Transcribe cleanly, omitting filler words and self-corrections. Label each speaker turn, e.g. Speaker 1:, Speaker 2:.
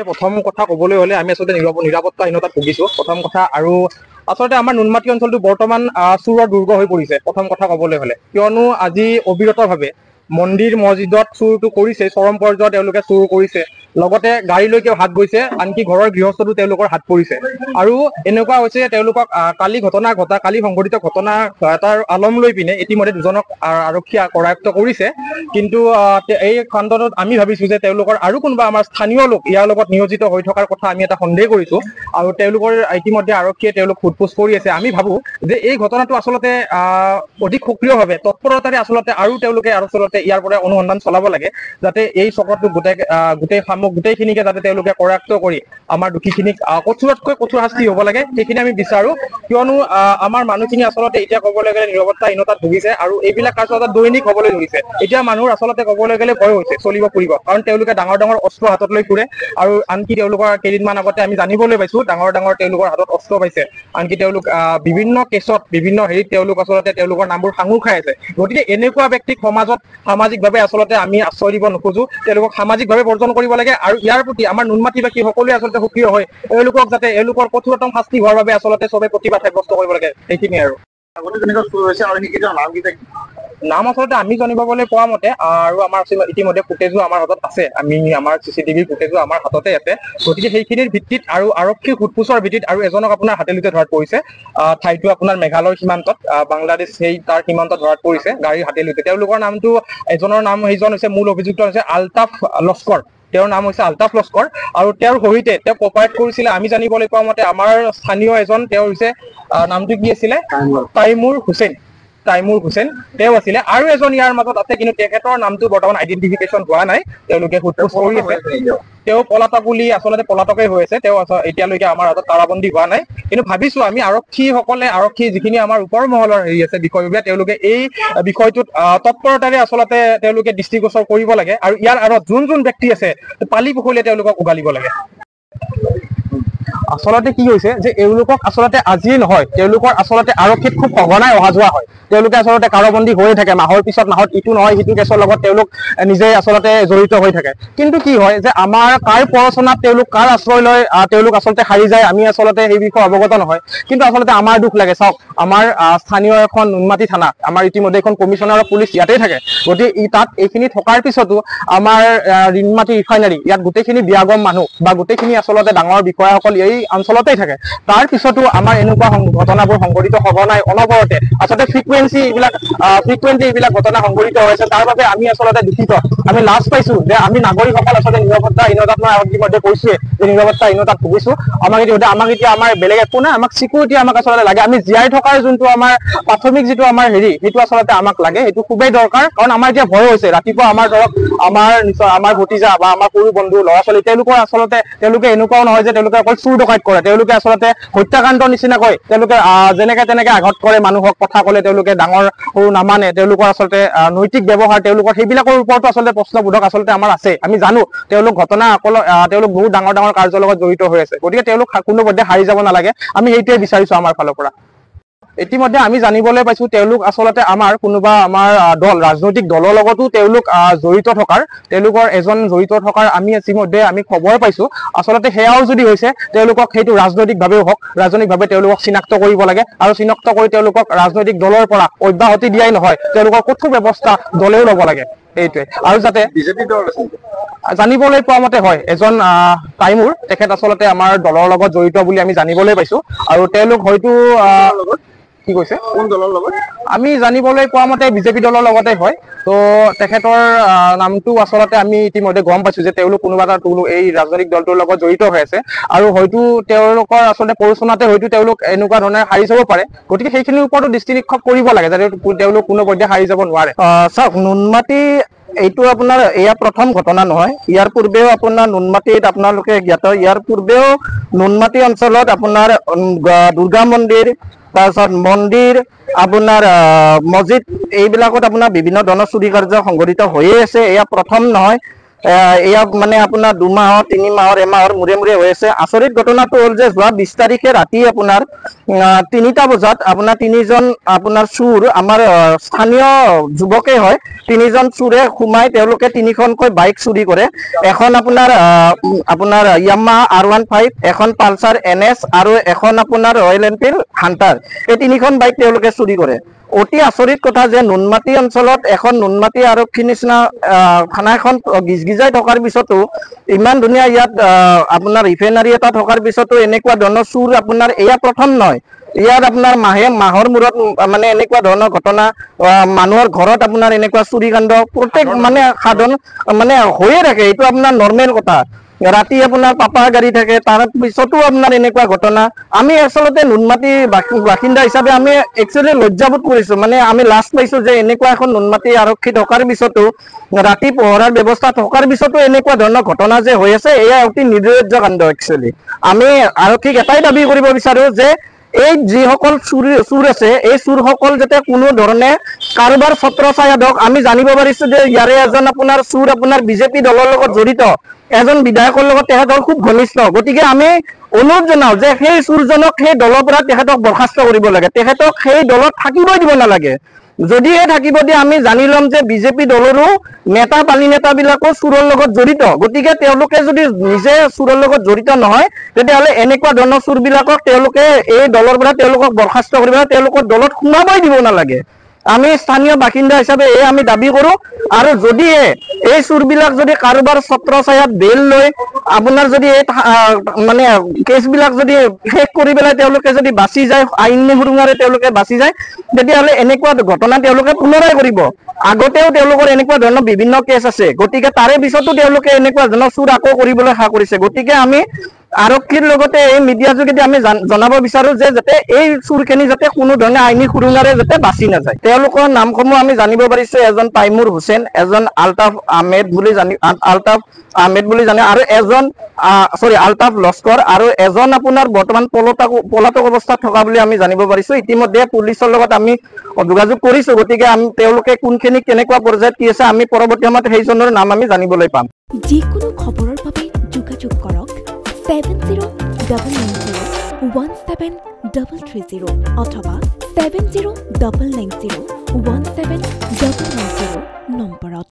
Speaker 1: প্ৰথম কথা ক'বলৈ হ'লে আমি আচলতে নিৰাপত্তাহীনতাত ভুগিছো প্ৰথম কথা। আৰু আচলতে আমাৰ নুনমাটি অঞ্চলটো বৰ্তমান চুৰৰ দুৰ্গ হৈ পৰিছে প্ৰথম কথা ক'বলৈ হ'লে, কিয়নো আজি অবিৰতভাৱে মন্দিৰ মছজিদত চুৰটো কৰিছে, চৰম পৰ্যায়ত তেওঁলোকে চুৰ কৰিছে, লগতে গাড়ীলৈকে হাত গৈছে, আনকি ঘৰৰ গৃহস্থতো তেওঁলোকৰ হাত পৰিছে। আৰু এনেকুৱা হৈছে তেওঁলোকক কালি সংঘটিত ঘটনা এটাৰ আলম লৈ পিনে ইতিমধ্যে দুজনক আৰক্ষীয়ে কৰায়ত্ব কৰিছে। কিন্তু এই খণ্ডটোত আমি ভাবিছো যে তেওঁলোকৰ আৰু কোনোবা আমাৰ স্থানীয় লোক ইয়াৰ লগত নিয়োজিত হৈ থকাৰ কথা আমি এটা সন্দেহ কৰিছো। আৰু তেওঁলোকৰ ইতিমধ্যে আৰক্ষীয়ে তেওঁলোক সোধপোছ কৰি আছে। আমি ভাবো যে এই ঘটনাটো আচলতে অধিক সক্ৰিয়ভাৱে তৎপৰতাৰে আচলতে তেওঁলোকে ইয়াৰ পৰা অনুসন্ধান চলাব লাগে, যাতে এই চক্ৰটো গোটেইখিনিকে যাতে তেওঁলোকে কৰায়ত্ব কৰি আমাৰ দোষীখিনিক কঠোৰতকৈ কঠোৰ শাস্তি হ'ব লাগে, সেইখিনি আমি বিচাৰো। কিয়নো আমাৰ মানুহখিনি আচলতে এতিয়া ক'বলৈ গ'লে নিৰাপত্তাহীনতাত ভুগিছে আৰু এইবিলাক কাৰ্য দৈনিক হ'বলৈ ধৰিছে। এতিয়া মানুহৰ আচলতে ক'বলৈ গ'লে ভয় হৈছে চলিব ফুৰিব, কাৰণ তেওঁলোকে ডাঙৰ ডাঙৰ অস্ত্ৰ হাতত লৈ ফুৰে। আৰু আনকি তেওঁলোকৰ কেইদিনমান আগতে আমি জানিবলৈ পাইছো ডাঙৰ তেওঁলোকৰ হাতত অস্ত্ৰ পাইছে। আনকি তেওঁলোক বিভিন্ন কেছত বিভিন্ন হেৰিত তেওঁলোক আচলতে তেওঁলোকৰ নামবোৰ সাঙুৰ খাই আছে। গতিকে এনেকুৱা ব্যক্তিক সামাজিকভাৱে আচলতে আমি আশ্ৰয় দিব নোখোজো, তেওঁলোকক সামাজিকভাৱে বৰ্জন কৰিব লাগে। আৰু ইয়াৰ প্ৰতি আমাৰ নুনমাটিবাসী সকলোৱে আচলতে সক্ৰিয় হয় এওঁলোকৰ কঠোৰতম শাস্তি হোৱাৰ বাবে আচলতে চবে প্ৰতিবাদ সাব্যস্ত কৰিব লাগে, সেইখিনিয়ে আৰু। নাম আচলতে আমি জানিবলৈ পোৱা মতে আৰু আমাৰ ইতিমধ্যে ফুটেজো আমাৰ হাতত আছে, আমাৰ CCTV ফুটেজো আমাৰ হাততে আছে। গতিকে সেইখিনিৰ ভিত্তিত আৰু আৰক্ষীৰ সোধপোছৰ ভিত্তিত আৰু এজনক আপোনাৰ হাতেলোতে ধৰাত পৰিছে। ঠাইটো আপোনাৰ মেঘালয়ৰ সীমান্তত, বাংলাদেশ তাৰ সীমান্তত ধৰাত পৰিছে গাড়ীৰ হাতেলোতে। তেওঁলোকৰ নামটো সেইজন হৈছে মূল অভিযুক্ত হৈছে আলতাফ লস্কৰ। তেওঁৰ নাম হৈছে আলতাফ লস্কৰ। আৰু তেওঁৰ সৈতে তেওঁ কপাৰেট কৰিছিলে আমি জানিবলৈ পোৱা মতে আমাৰ স্থানীয় এজন, তেওঁ হৈছে নামটো কি আছিলে, তাইমুৰ হুছেইন তেওঁ আছিলে। আৰু এজন ইয়াৰ মাজত আছে, কিন্তু তেখেতৰ নামটো বৰ্তমান আইডেন্টিফিকেশ্যন হোৱা নাই। তেওঁলোকে সোধপোছ কৰি আছে। তেওঁ পলাতকেই হৈ আছে। তেওঁ এতিয়ালৈকে আমাৰ হাতত কাৰাবন্দী হোৱা নাই। কিন্তু ভাবিছো আমি আৰক্ষী যিখিনি আমাৰ ওপৰ মহলৰ হেৰি আছে বিষয়ববীয়া, তেওঁলোকে এই বিষয়টোত তৎপৰতাৰে আচলতে তেওঁলোকে দৃষ্টিগোচৰ কৰিব লাগে। আৰু ইয়াৰ আঁৰত যোন ব্যক্তি আছে পালি পুখুৰীয়ে তেওঁলোকক উগালিব লাগে। আচলতে কি হৈছে যে এওঁলোকক আচলতে আজিয়ে নহয়, তেওঁলোকৰ আচলতে আৰক্ষীত খুব সঘনাই অহা যোৱা হয়। তেওঁলোকে আচলতে কাৰাবন্দী হৈয়ে থাকে, মাহৰ পিছত মাহত ইটো নহয় সিটো কেছৰ লগত তেওঁলোক নিজে আচলতে জড়িত হৈ থাকে। কিন্তু কি হয় যে আমাৰ কাৰ প্ৰৰোচনাত তেওঁলোক কাৰ আশ্ৰয় লৈ তেওঁলোক আচলতে সাৰি যায়, আমি আচলতে সেই বিষয়ে অৱগত নহয়। কিন্তু আচলতে আমাৰ দুখ লাগে। চাওক, আমাৰ স্থানীয় এখন নুনমাটি থানা, আমাৰ ইতিমধ্যে এখন কমিশনাৰ অফ পুলিচ ইয়াতেই থাকে। গতিকে তাত এইখিনি থকাৰ পিছতো আমাৰ নুনমাটি ৰিফাইনাৰী, ইয়াত গোটেইখিনি বিয়াগম মানুহ বা গোটেইখিনি আচলতে ডাঙৰ বিষয়াসকল এই অঞ্চলতেই থাকে। তাৰ পিছতো আমাৰ এনেকুৱা ঘটনাবোৰ সংঘটিত সঘনাই অনবৰতে আচলতে ফ্ৰিকুৱেণ্টলি এইবিলাক ঘটনা সংঘটিত হৈছে। তাৰ বাবে আমি আচলতে দুখিত। আমি লাজ পাইছো যে আমি নাগৰিকসকল আচলতে নিৰাপত্তাহীনতাত, মই ইতিমধ্যে কৈছোৱে যে নিৰাপত্তাহীনতাত ভুগিছো। আমাক এতিয়া আমাৰ বেলেগ একো নাই, আমাক চিকিউৰিটি আচলতে লাগে। আমি জীয়াই থকাৰ যোনটো আমাৰ প্ৰাথমিক যিটো আমাৰ হেৰি, সেইটো আচলতে আমাক লাগে, সেইটো খুবেই দৰকাৰ। কাৰণ আমাৰ এতিয়া ভয় হৈছে, ৰাতিপুৱা আমাৰ ধৰক আমাৰ ভতিজা বা আমাৰ সৰু বন্ধু ল'ৰা ছোৱালী তেওঁলোকে এনেকুৱাও নহয় যে তেওঁলোকে অকল চুৰ ডকাইত কৰে, তেওঁলোকে আচলতে হত্যাকাণ্ডৰ নিচিনাকৈ তেওঁলোকে যেনেকে তেনেকে আঘাত কৰে মানুহক, কথা ক'লে তেওঁলোকে ডাঙৰ সৰু নামানে, তেওঁলোকৰ আচলতে নৈতিক ব্যৱহাৰ, তেওঁলোকৰ সেইবিলাকৰ ওপৰতো আচলতে প্ৰশ্নবোধক আচলতে আমাৰ আছে। আমি জানো তেওঁলোক তেওঁলোক বহুত ডাঙৰ কাৰ্যৰ লগত জড়িত হৈ আছে। গতিকে তেওঁলোক কোনোপধ্যে হাৰি যাব নালাগে, আমি সেইটোৱে বিচাৰিছো আমাৰ ফালৰ পৰা। ইতিমধ্যে আমি জানিবলৈ পাইছো তেওঁলোক আচলতে আমাৰ ৰাজনৈতিক দলৰ লগতো তেওঁলোক তেওঁলোকৰ এজন জড়িত থকাৰ আমি ইতিমধ্যে খবৰ পাইছো। আচলতে সেয়াও যদি হৈছে, তেওঁলোকক সেইটো ৰাজনৈতিকভাৱেও হওক, ৰাজনৈতিকভাৱে তেওঁলোকক চিনাক্ত কৰিব লাগে। আৰু চিনাক্ত কৰি তেওঁলোকক ৰাজনৈতিক দলৰ পৰা অব্যাহতি দিয়াই নহয়, তেওঁলোকৰ কঠোৰ ব্যৱস্থা দলেও ল'ব লাগে। এইটোৱে। আৰু যাতে জানিবলৈ পোৱা মতে হয়, এজন তাইমুৰ, তেখেত আচলতে আমাৰ দলৰ লগত জড়িত বুলি আমি জানিবলৈ পাইছো। আৰু তেওঁলোক হয়তো কি কৈছে, কোন দলৰ লগত আমি জানিবলৈ পোৱা মতে বিজেপি দলৰ লগতে হয়। তো তেখেতৰ নামটো আচলতে আমি ইতিমধ্যে গম পাইছো যে তেওঁলোক কোনোবা এটা এই ৰাজনৈতিক দলটোৰ লগত জড়িত হৈ আছে। আৰু হয়তো তেওঁলোকৰ আচলতে প্ৰৰোচনাতে হয়তো তেওঁলোক এনেকুৱা ধৰণে হাৰি যাব পাৰে। গতিকে সেইখিনিৰ ওপৰতো দৃষ্টি নিক্ষেপ কৰিব লাগে, যাতে তেওঁলোক কোনোপধ্যে হাৰি যাব নোৱাৰে।
Speaker 2: চাওক, নুনমাটি এইটো আপোনাৰ এয়া প্ৰথম ঘটনা নহয়। ইয়াৰ পূৰ্বেও আপোনাৰ নুনমাটিত আপোনালোকে জ্ঞাত, ইয়াৰ পূৰ্বেও নুনমাটি অঞ্চলত আপোনাৰ দুৰ্গা মন্দিৰ, তাৰপিছত মন্দিৰ, আপোনাৰ মছজিদ, এইবিলাকত আপোনাৰ বিভিন্ন ধৰণৰ চুৰি কাৰ্য সংঘটিত হৈয়ে আছে। এয়া প্ৰথম নহয়। এয়া মানে আপোনাৰ 2 মাহৰ 3 মাহৰ এমাহৰ মূৰে মূৰে হৈ আছে। আচৰিত ঘটনাটো হ'ল যে যোৱা 20 তাৰিখে ৰাতি আপোনাৰ 3টা বজাত আপোনাৰ 3জন আপোনাৰ চুৰ আমাৰ স্থানীয় যুৱকে হয় 3জন চুৰে সোমাই তেওঁলোকে 3খনকৈ বাইক চুৰি কৰে। এখন আপোনাৰ ইয়ামাহা R15, এখন পালচাৰ NS আৰু এখন আপোনাৰ ৰয়েল এনফিল্ড হান্টাৰ, এই 3খন বাইক তেওঁলোকে চুৰি কৰে। অতি আচৰিত কথা যে নুনমাটি অঞ্চলত এখন নুনমাটি আৰক্ষী নিচিনা থানা এখন গিজগিজাই থকাৰ পিছতো ইমান ধুনীয়া ইয়াত আপোনাৰ ৰিফাইনাৰী এটা থকাৰ পিছতো এনেকুৱা ধৰণৰ চুৰ আপোনাৰ এয়া প্ৰথম নহয়। ইয়াত আপোনাৰ মাহৰ মূৰত মানে এনেকুৱা ধৰণৰ ঘটনা মানুহৰ ঘৰত আপোনাৰ এনেকুৱা চুৰি কাণ্ড প্ৰত্যেক মানে সাধাৰণ মানে হৈয়ে থাকে। এইটো আপোনাৰ নৰ্মেল কথা। ৰাতি আপোনাৰ পাপাৰ গাড়ী থাকে, তাৰ পিছতো আপোনাৰ এনেকুৱা ঘটনা। আমি আচলতে নুনমাটি বাসিন্দা হিচাপে আমি একচুৱেলি লজ্জাবোধ কৰিছো, মানে আমি লাজ পাইছো যে এনেকুৱা এখন নুনমাটি আৰক্ষী থকাৰ পিছতো ৰাতি পহৰাৰ ব্যৱস্থা থকাৰ পিছতো এনেকুৱা ধৰণৰ ঘটনা যে হৈ আছে, এয়া অতি নিৰ্লজ্জ কাণ্ড। একচুৱেলি আমি আৰক্ষীক এটাই দাবী কৰিব বিচাৰো যে এই যিসকল চুৰ আছে এই চুৰসকল যাতে কোনো ধৰণে কাৰোবাৰ ছত্ৰ ছায়াত হওক। আমি জানিব পাৰিছো যে ইয়াৰে এজন আপোনাৰ চুৰ আপোনাৰ বিজেপি দলৰ লগত জড়িত, এজন বিধায়কৰ লগত তেখেতৰ খুব ঘনিষ্ঠ। গতিকে আমি অনুৰোধ জনাও যে সেই চুৰজনক সেই দলৰ পৰা তেখেতক বৰ্খাস্ত কৰিব লাগে, তেখেতক সেই দলত থাকিবই দিব নালাগে। যদিহে থাকিব দিয়ে আমি জানি ল'ম যে বিজেপি দলৰো নেতা পালি নেতাবিলাকো চুৰৰ লগত জড়িত। গতিকে তেওঁলোকে যদি নিজে চুৰৰ লগত জড়িত নহয় তেতিয়াহ'লে এনেকুৱা ধৰণৰ চুৰবিলাকক তেওঁলোকে এই দলৰ পৰা তেওঁলোকক বৰ্খাস্ত কৰিব লাগে, তেওঁলোকৰ দলত সোমাবই দিব নালাগে। আমি স্থানীয় বাসিন্দা হিচাপে এই আমি দাবী কৰো। আৰু যদিহে এই চুৰবিলাক যদি কাৰোবাৰ ছত্ৰ ছায়াত বেল লৈ আপোনাৰ যদি এই মানে কেছবিলাক যদি শেষ কৰি পেলাই তেওঁলোকে যদি বাচি যায়, আইনী সুৰুঙাৰে তেওঁলোকে বাচি যায়, তেতিয়াহ'লে এনেকুৱা ঘটনা তেওঁলোকে পুনৰাই কৰিব। আগতেও তেওঁলোকৰ এনেকুৱা ধৰণৰ বিভিন্ন কেছ আছে, গতিকে তাৰে পিছতো তেওঁলোকে এনেকুৱা ধৰণৰ চুৰ আকৌ কৰিবলৈ সাহ কৰিছে। গতিকে আমি আৰক্ষীৰ লগতে এই মিডিয়া যোগেদি আমি জনাব বিচাৰো যে যাতে এই চুৰখিনি যাতে কোনো ধৰণে আইনী সুৰুঙাৰে যাতে বাচি নাযায়। তেওঁলোকৰ নামসমূহ আমি জানিব পাৰিছো, এজন তাইমুৰ হুছেইন, এজন আলতাফ আহমেদ বুলি জানে আৰু এজন আলতাফ লস্কৰ আৰু এজন আপোনাৰ বৰ্তমান পলাতক অৱস্থাত থকা বুলি আমি জানিব পাৰিছো। ইতিমধ্যে পুলিচৰ লগত আমি যোগাযোগ কৰিছো, গতিকে তেওঁলোকে কোনখিনি কেনেকুৱা পৰ্যায়ত কি আছে আমি পৰৱৰ্তী সময়ত সেইজনৰ নাম আমি জানিবলৈ পাম।
Speaker 3: যিকোনো খবৰৰ বাবে যোগাযোগ কৰক 7090173330 অথবা 7099017990 নম্বৰত।